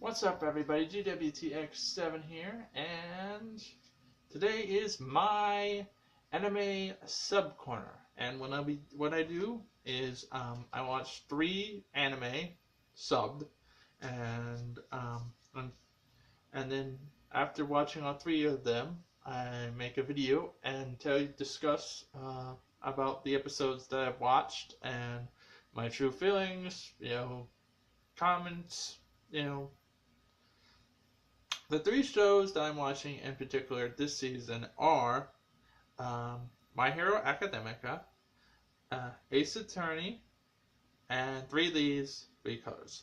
What's up, everybody? GWTX7 here, and today is my anime sub corner. And what I do is I watch 3 anime subbed, and then after watching all 3 of them, I make a video and discuss about the episodes that I've watched and my true feelings, comments, The 3 shows that I'm watching in particular this season are My Hero Academia, Ace Attorney, and 3 Leaves, 3 Colors.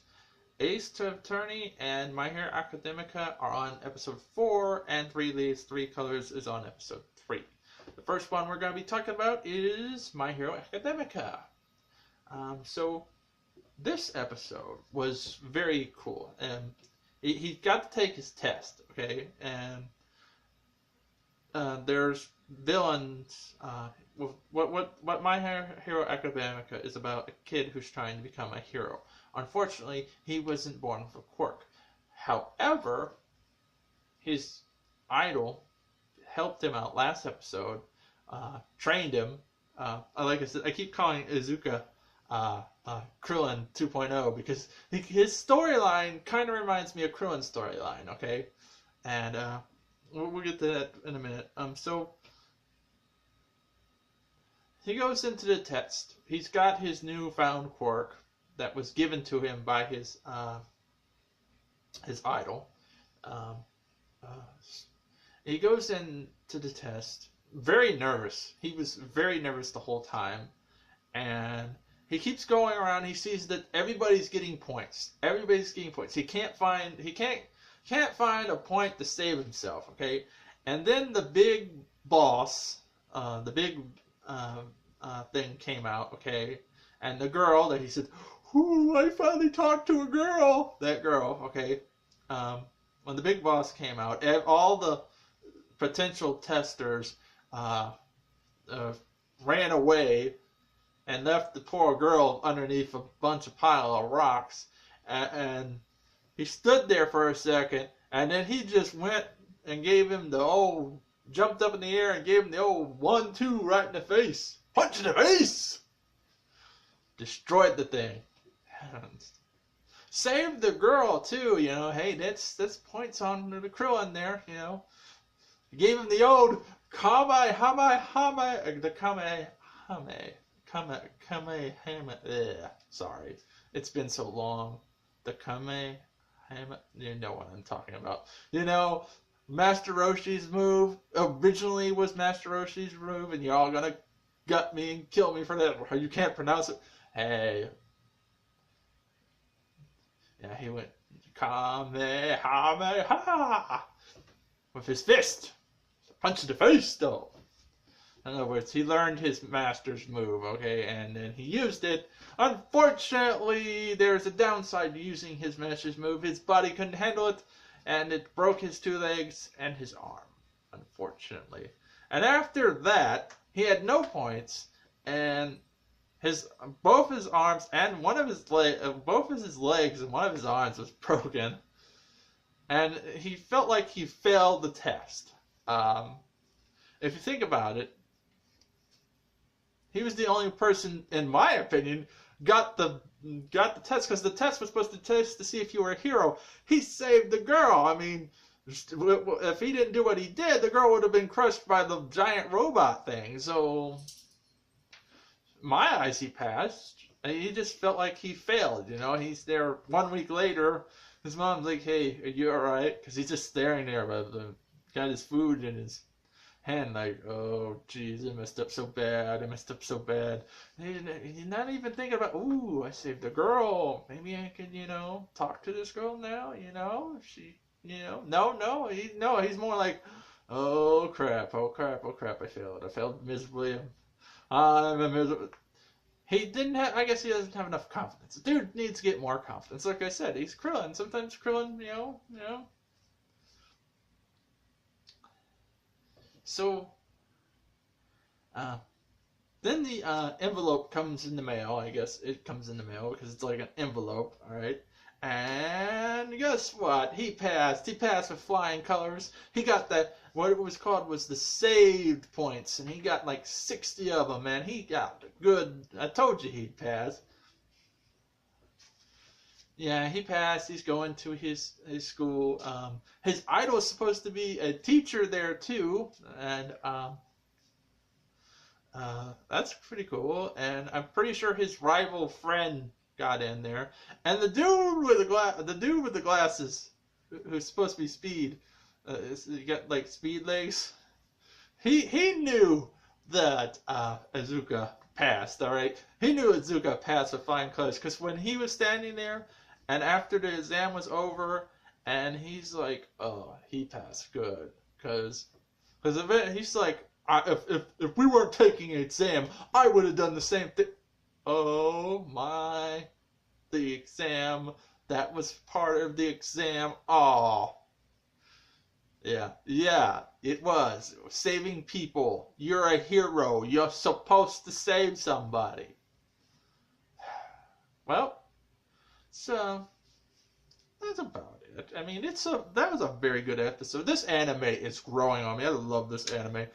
Ace Attorney and My Hero Academia are on episode 4, and 3 Leaves, 3 Colors is on episode 3. The first one we're going to be talking about is My Hero Academia. So this episode was very cool, and he got to take his test, okay? And there's villains. What My Hero Academia is about a kid who's trying to become a hero. Unfortunately, he wasn't born with a quirk. However, his idol helped him out last episode, trained him. Like I said, I keep calling Izuka Krillin 2.0 because his storyline kind of reminds me of Krillin's storyline, okay? And we'll get to that in a minute. So he goes into the test. He's got his newfound quirk that was given to him by his idol. He goes into the test very nervous. He was very nervous the whole time, and he keeps going around. He sees that everybody's getting points. Everybody's getting points. He can't find a point to save himself. Okay, and then the big boss, the big thing came out. Okay, and the girl that he said, "Ooh, I finally talked to a girl." That girl. Okay, when the big boss came out, all the potential testers ran away and left the poor girl underneath a bunch of pile of rocks, and he stood there for a second, and then he just went and gave him the old, jumped up in the air and gave him the old 1-2 right in the face. Punch in the face! Destroyed the thing. Saved the girl too, hey, that's points on the Krillin there, He gave him the old sorry, it's been so long. The Kamehame, you know what I'm talking about. Master Roshi's move originally was Master Roshi's move, and y'all gonna gut me and kill me for that. You can't pronounce it. Hey. Yeah, he went Kamehameha with his fist. Punch in the face, though. In other words, he learned his master's move, okay, and then he used it. Unfortunately, there's a downside to using his master's move. His body couldn't handle it, and it broke his 2 legs and his arm, unfortunately. And after that, he had no points, and both his arms and both of his legs and one of his arms was broken, and he felt like he failed the test. If you think about it, he was the only person, in my opinion, got the test, because the test was supposed to test to see if you were a hero. He saved the girl. I mean, if he didn't do what he did, the girl would have been crushed by the giant robot thing. So, my eyes, he passed. He just felt like he failed. He's there 1 week later. His mom's like, "Hey, are you all right?" Because he's just staring there, but got his food in his hand, like, "Oh, jeez, I messed up so bad. He's not even thinking about, "Ooh, I saved a girl. Maybe I could, talk to this girl now, she, No, he's more like, oh crap, I failed miserably. I'm a miserable." He didn't have, I guess he doesn't have enough confidence. The dude needs to get more confidence. Like I said, he's Krillin. Sometimes Krillin, So, then the envelope comes in the mail. I guess it comes in the mail because it's like an envelope, alright? And guess guess what? He passed. He passed with flying colors. He got that, what it was called was the saved points, and he got like 60 of them, man. He got good. I told you he'd pass. Yeah, he passed. He's going to his school. His idol is supposed to be a teacher there too, and that's pretty cool. And I'm pretty sure his rival friend got in there. And the dude with the glasses, who's supposed to be Speed, he got like speed legs. He knew that Iizuka passed. All right, he knew Iizuka passed with flying colors because when he was standing there, and after the exam was over, and he's like, "Oh, he passed good," because he's like, if we weren't taking an exam, I would have done the same thing. Oh my, the exam. That was part of the exam. Oh. Yeah, it was. Saving people. You're a hero. You're supposed to save somebody. Well, so that's about it. I mean, that was a very good episode. This anime is growing on me. I love this anime.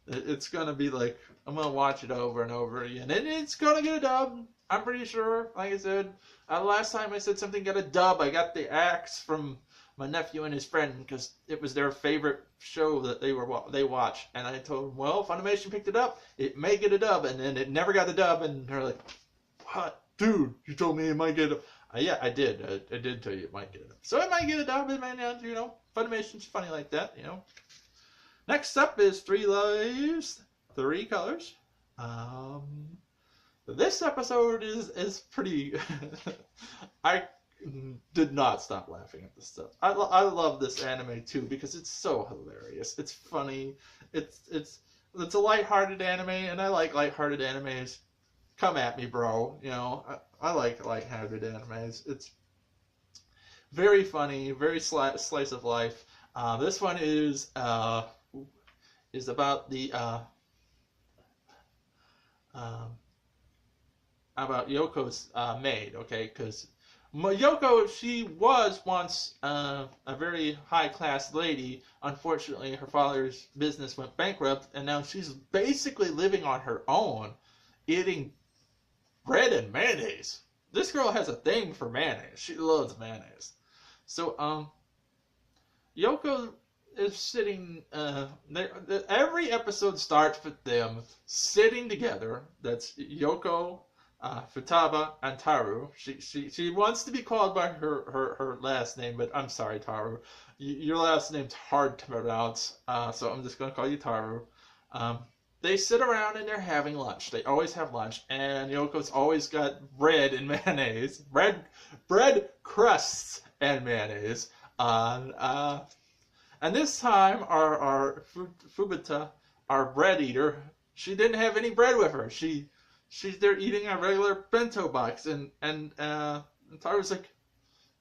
It's gonna be like, I'm gonna watch it over and over again, and it's gonna get a dub. I'm pretty sure. Like I said, last time I said something got a dub, I got the axe from my nephew and his friend because it was their favorite show that they watched, and I told them, well, Funimation picked it up, it may get a dub, and then it never got the dub, and they're like, what, dude? You told me it might get a dub. Yeah, I did. I did tell you it might get a dub. So it might get a dub. It might not. Funimation's funny like that. Next up is Three Lives, Three Colors. This episode is pretty. I did not stop laughing at this stuff. I love this anime too because it's so hilarious. It's funny. It's a lighthearted anime, and I like lighthearted animes. Come at me, bro. I like lighthearted animes. It's very funny, very slice of life. This one is about the about Yoko's maid. Okay, because Yoko, she was once a very high-class lady. Unfortunately, her father's business went bankrupt, and now she's basically living on her own, eating bread and mayonnaise. This girl has a thing for mayonnaise. She loves mayonnaise. So, Yoko is sitting there. Every episode starts with them sitting together. That's Yoko, Futaba, and Taru. She wants to be called by her last name, but I'm sorry, Taru. Your last name's hard to pronounce, so I'm just going to call you Taru. They sit around and they're having lunch. They always have lunch, and Yoko's always got bread and mayonnaise. Bread crusts and mayonnaise. And this time, our Fubuta, our bread eater, she didn't have any bread with her. She's there eating a regular bento box, and Taru's like,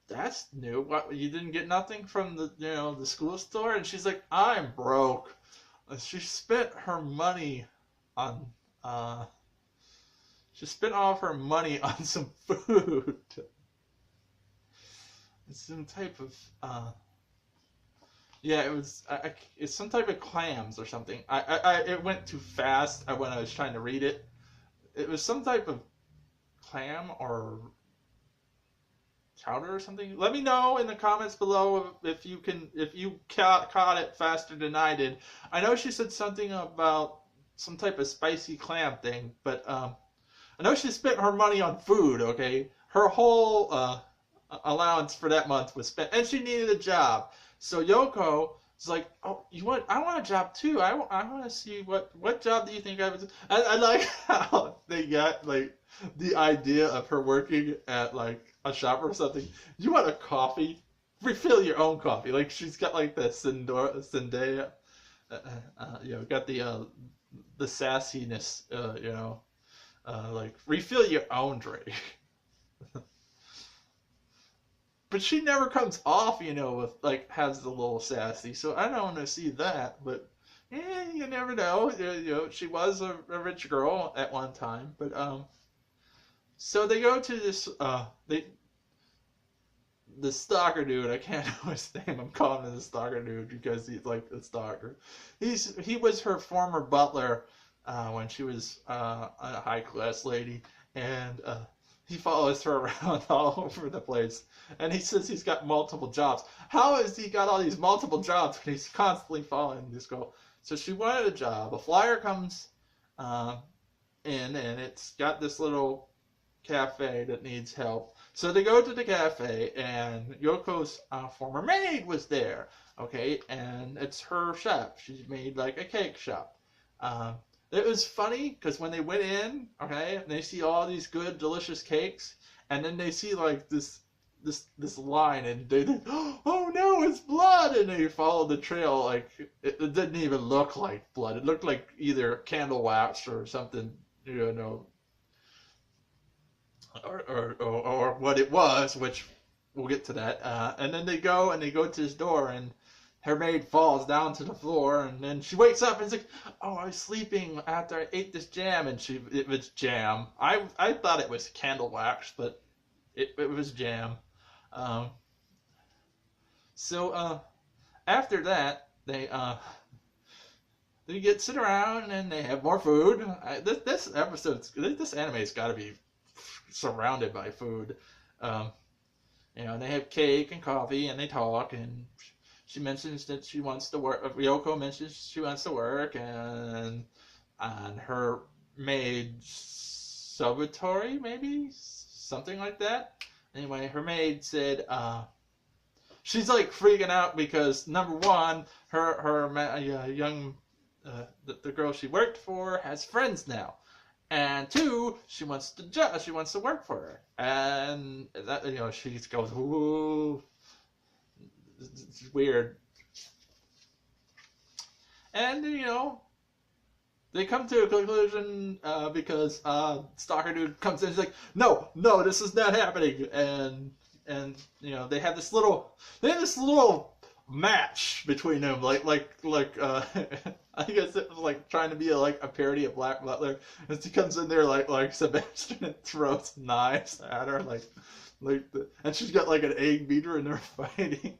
"That's new. What? You didn't get nothing from the school store?" And she's like, "I'm broke." She spent her money on she spent all of her money on some food. It's some type of yeah, it was. It's some type of clams or something. It went too fast when I was trying to read it. It was some type of clam or chowder or something. Let me know in the comments below if you caught it faster than I did. I know she said something about some type of spicy clam thing, but I know she spent her money on food. Okay, her whole allowance for that month was spent, and she needed a job. So Yoko is like, "Oh, I want a job too. I want to see what job do you think I was?" I like how they got like the idea of her working at like a shop or something. You want a coffee? Refill your own coffee. Like she's got like the Sendaya, got the sassiness, like refill your own drink. But she never comes off, with like has the little sassy. So I don't want to see that. But you never know. She was a rich girl at one time. But so they go to this. the stalker dude, I can't know his name. I'm calling him the stalker dude because he's like the stalker. He was her former butler when she was a high class lady, and he follows her around all over the place. And he says he's got multiple jobs. How has he got all these multiple jobs when he's constantly following this girl? So she wanted a job. A flyer comes in, and it's got this little cafe that needs help. So they go to the cafe, and Yoko's former maid was there. Okay, and it's her shop. She made like a cake shop. It was funny because when they went in, okay, and they see all these good, delicious cakes, and then they see like this line, and they think, oh no, it's blood, and they follow the trail. Like it didn't even look like blood. It looked like either candle wax or something, you know, or what it was, which we'll get to that. And then they go to his door, and her maid falls down to the floor, and then she wakes up and is like, oh, I was sleeping after I ate this jam, and it was jam. I thought it was candle wax, but it was jam. So after that, they sit around and they have more food. This anime's got to be surrounded by food. You know, they have cake and coffee, and they talk, and she mentions that she wants to work. Ryoko mentions she wants to work, and her maid Sabatori, maybe something like that. Anyway, her maid said she's like freaking out because number one, the girl she worked for has friends now, and two, she wants to work for her, and that, you know, she goes, ooh. It's weird. And, you know, they come to a conclusion because Stalker Dude comes in and is like, no, this is not happening. And you know, they have this little match between them, like I guess it was like trying to be a parody of Black Butler. As he comes in there like Sebastian and throws knives at her, and she's got like an egg beater and they're fighting.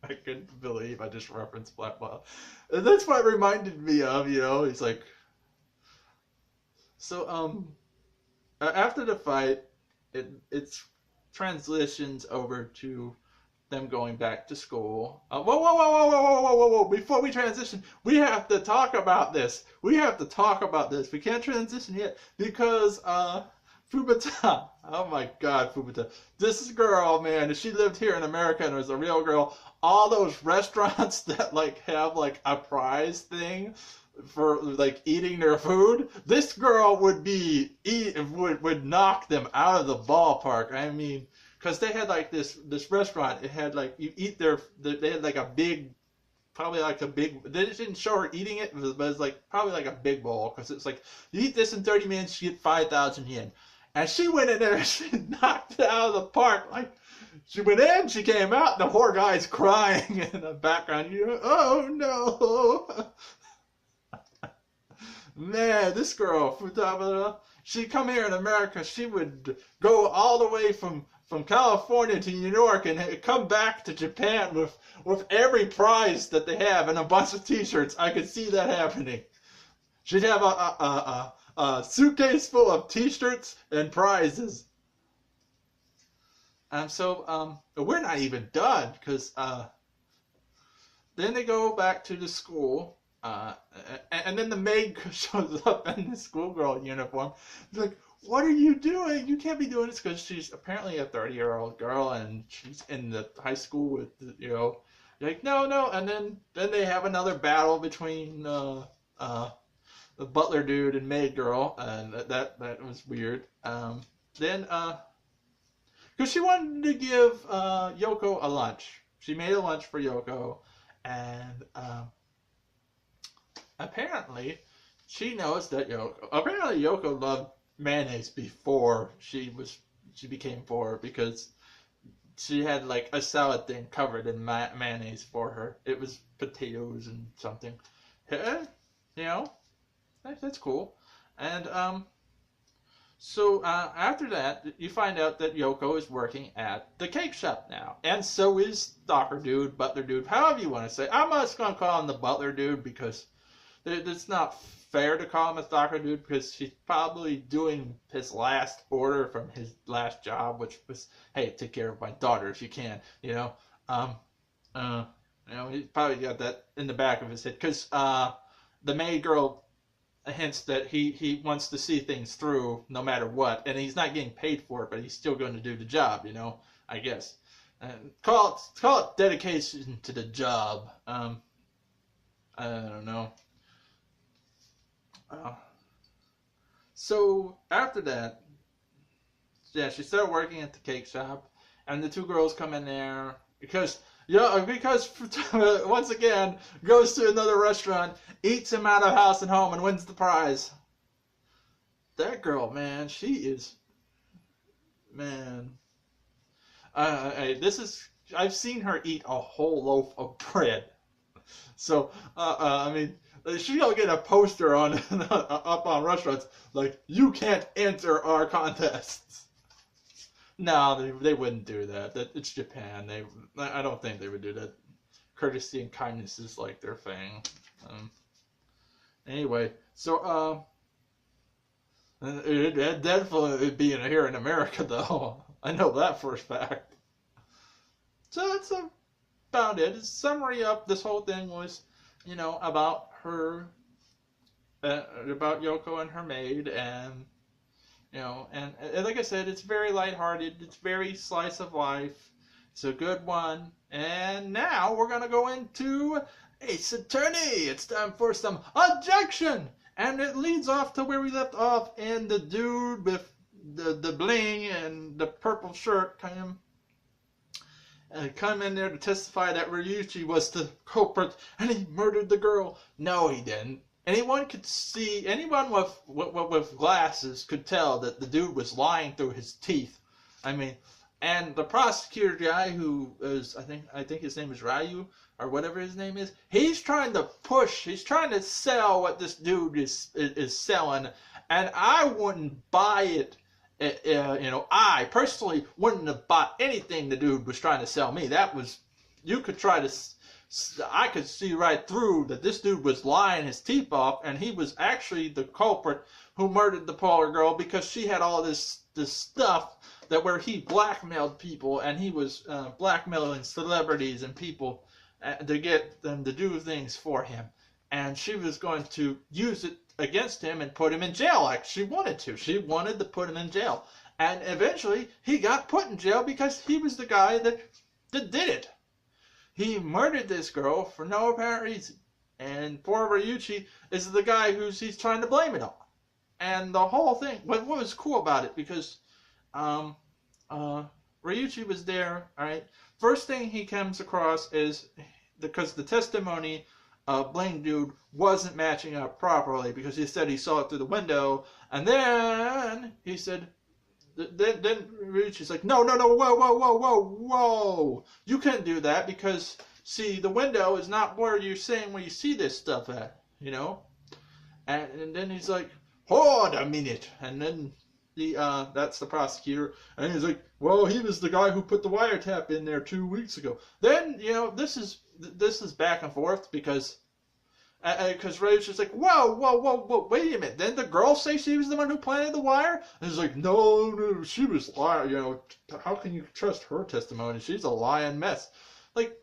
I couldn't believe I just referenced Black Butler. And that's what it reminded me of, you know. He's like, so after the fight, it's transitions over to them going back to school. Whoa! Before we transition, we have to talk about this. We can't transition yet because Fubata. Oh my God, Fubata. This girl, man, if she lived here in America and was a real girl, all those restaurants that have a prize thing for eating their food, this girl would knock them out of the ballpark. I mean, because they had this restaurant. It had you eat they had a big. Probably they didn't show her eating it, but it's probably a big bowl, because it's you eat this in 30 minutes, you get 5,000 yen. And she went in there and she knocked it out of the park. She went in, she came out, and the poor guy's crying in the background. Oh no! Man, this girl, Futabara, she'd come here in America, she would go all the way from California to New York and come back to Japan with every prize that they have and a bunch of t-shirts. I could see that happening. She'd have a suitcase full of t-shirts and prizes. So we're not even done, because then they go back to the school, and then the maid shows up in the schoolgirl uniform. It's like, what are you doing? You can't be doing this, because she's apparently a 30-year-old girl and she's in the high school with, you know, like, no. And then they have another battle between the butler dude and maid girl, and that was weird. Then because she wanted to give Yoko a lunch. She made a lunch for Yoko, and apparently she knows that Yoko loved mayonnaise before she became 4, because she had a salad thing covered in mayonnaise for her. It was potatoes and something. You know, that's cool. And So after that, you find out that Yoko is working at the cake shop now, and so is Stalker Dude, Butler Dude, however you want to say. I'm just gonna call him the Butler Dude because it's not fair to call him a Stalker Dude because he's probably doing his last order from his last job, which was, hey, take care of my daughter if you can, you know. He's probably got that in the back of his head because the maid girl hints that he wants to see things through no matter what, and he's not getting paid for it, but he's still going to do the job, you know, I guess. Call it dedication to the job. I don't know. So after that, yeah, she started working at the cake shop, and the two girls come in there because once again goes to another restaurant, eats him out of house and home, and wins the prize. That girl, man, she is, man. I've seen her eat a whole loaf of bread. So I mean, she'll get a poster on up on restaurants like, you can't enter our contests. No, they wouldn't do that. It's Japan. I don't think they would do that. Courtesy and kindness is like their thing. Anyway, so it definitely be here in America though. I know that for a fact. So that's about it. Summary up this whole thing was, you know, about her, about Yoko and her maid, and you know, and like I said, it's very lighthearted. It's very slice of life. It's a good one. And now we're gonna go into Ace Attorney. It's time for some objection, and it leads off to where we left off, in the dude with the bling and the purple shirt come in there to testify that Ryuichi was the culprit and he murdered the girl. No, he didn't. Anyone with glasses could tell that the dude was lying through his teeth. I mean, and the prosecutor guy, who is, I think his name is Ryu, or whatever his name is, he's trying to sell what this dude is selling, and I wouldn't buy it. I personally wouldn't have bought anything the dude was trying to sell me. I could see right through that this dude was lying his teeth off, and he was actually the culprit who murdered the poor girl, because she had all this stuff that where he blackmailed people, and he was blackmailing celebrities and people to get them to do things for him, and she was going to use it against him and put him in jail like she wanted to. She wanted to put him in jail, and eventually he got put in jail because he was the guy that did it. He murdered this girl for no apparent reason, and poor Ryuichi is the guy he's trying to blame it on. And the whole thing, what was cool about it, because Ryuichi was there, alright? First thing he comes across is, because the testimony of Bling Dude wasn't matching up properly, because he said he saw it through the window, and then he said, then Ryuichi's like, no, whoa, you can't do that, because, see, the window is not where you're saying where you see this stuff at, you know? And then he's like, hold a minute, and then that's the prosecutor, and he's like, well, he was the guy who put the wiretap in there 2 weeks ago. Then, you know, this is back and forth, because Ray's just like, whoa, wait a minute. Then the girl say she was the one who planted the wire? And he's like, no, she was lying. You know, how can you trust her testimony? She's a lying mess. Like,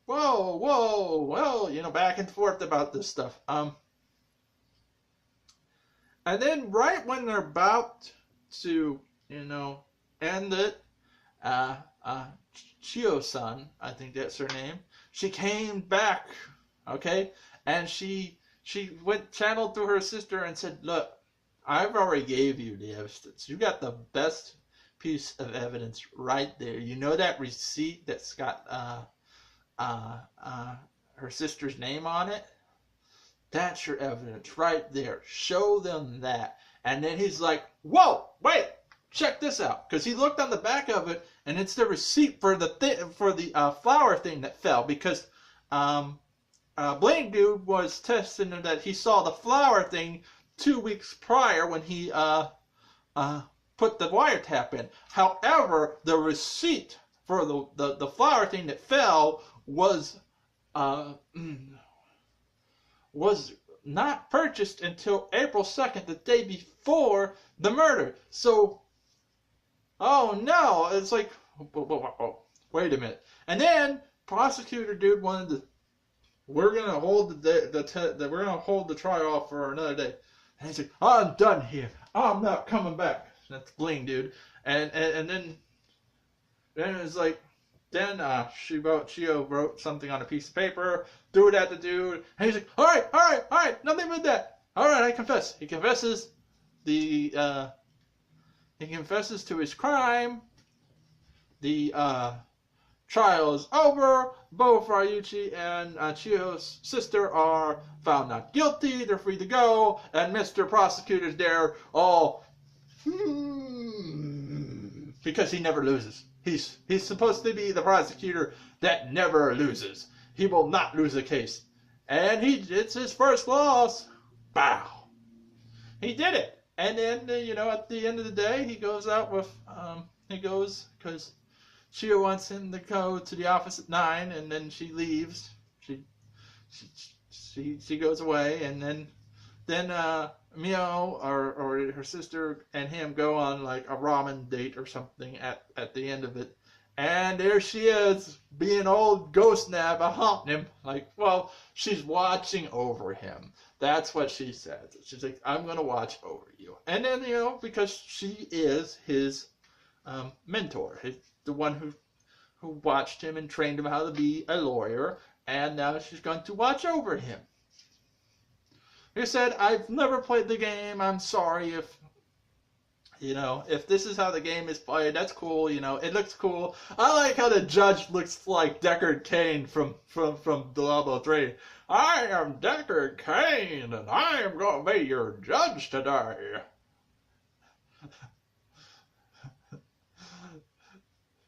whoa, well, you know, back and forth about this stuff. And then right when they're about to, you know, end it, Chio-san, I think that's her name, she came back, okay? And she channeled through her sister and said, look, I've already gave you the evidence. You got the best piece of evidence right there. You know that receipt that's got her sister's name on it? That's your evidence right there. Show them that. And then he's like, whoa, wait, check this out. Because he looked on the back of it, and it's the receipt for the flower thing that fell. Because Bling Dude was testing that he saw the flower thing 2 weeks prior when he put the wiretap in. However, the receipt for the flower thing that fell was not purchased until April 2nd, the day before the murder. So, oh no, it's like, wait a minute. And then prosecutor dude wanted to, we're gonna hold the trial off for another day. And he's like, I'm done here. I'm not coming back. That's Bling, dude. And then it was like, then Shio wrote something on a piece of paper, threw it at the dude, and he's like, all right, nothing but that. All right, I confess. He confesses he confesses to his crime. The trial is over. Bo Fariuchi and Chiyo's sister are found not guilty. They're free to go, and Mr. Prosecutor's there all because he never loses. He's supposed to be the prosecutor that never loses. He will not lose a case. And it's his first loss. Bow. He did it. And then, at the end of the day, he goes out with, because Chiyo wants him to go to the office at 9, and then she leaves. She goes away, and then Mio or her sister and him go on like a ramen date or something at the end of it. And there she is, being old Ghost Naba, haunting him. Like, well, she's watching over him. That's what she says. She's like, I'm going to watch over you. And then, because she is his mentor, the one who watched him and trained him how to be a lawyer. And now she's going to watch over him. He said, I've never played the game. I'm sorry if this is how the game is played. That's cool. It looks cool. I like how the judge looks like Deckard Cain from Diablo 3. I am Deckard Cain, and I am going to be your judge today.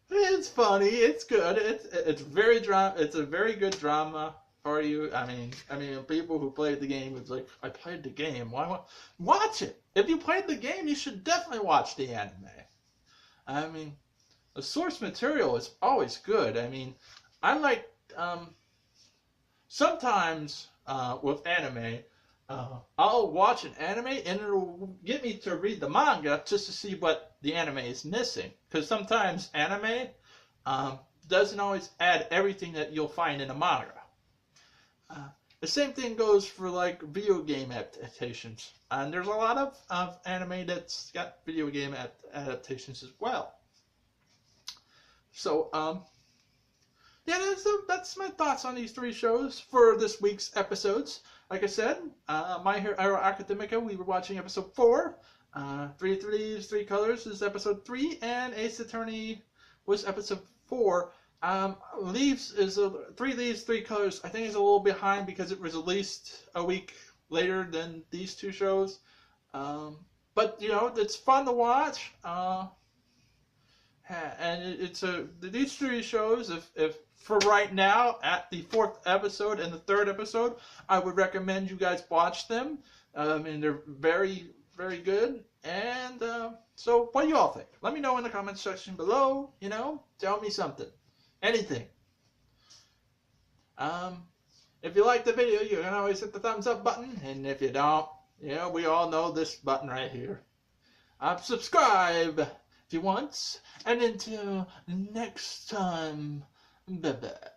It's funny. It's good. It's very drama. It's a very good drama. For you, I mean, people who played the game, it's like, I played the game. Why watch it? If you played the game, you should definitely watch the anime. I mean, the source material is always good. I mean, I like sometimes with anime, I'll watch an anime and it'll get me to read the manga just to see what the anime is missing. Because sometimes anime doesn't always add everything that you'll find in a manga. The same thing goes for like video game adaptations, and there's a lot of anime that's got video game adaptations as well. So yeah, that's my thoughts on these 3 shows for this week's episodes. Like I said, My Hero Academia, we were watching episode 4. 3 Leaves, 3 Colors is episode 3, and Ace Attorney was episode 4. 3 Leaves, 3 Colors, I think is a little behind because it was released a week later than these 2 shows. But, it's fun to watch. And these 3 shows, if for right now, at the 4th episode and the 3rd episode, I would recommend you guys watch them. And they're very, very good. And so, what do you all think? Let me know in the comments section below. Tell me something. Anything. If you like the video, you can always hit the thumbs up button. And if you don't, we all know this button right here. Subscribe if you want. And until next time, bye-bye.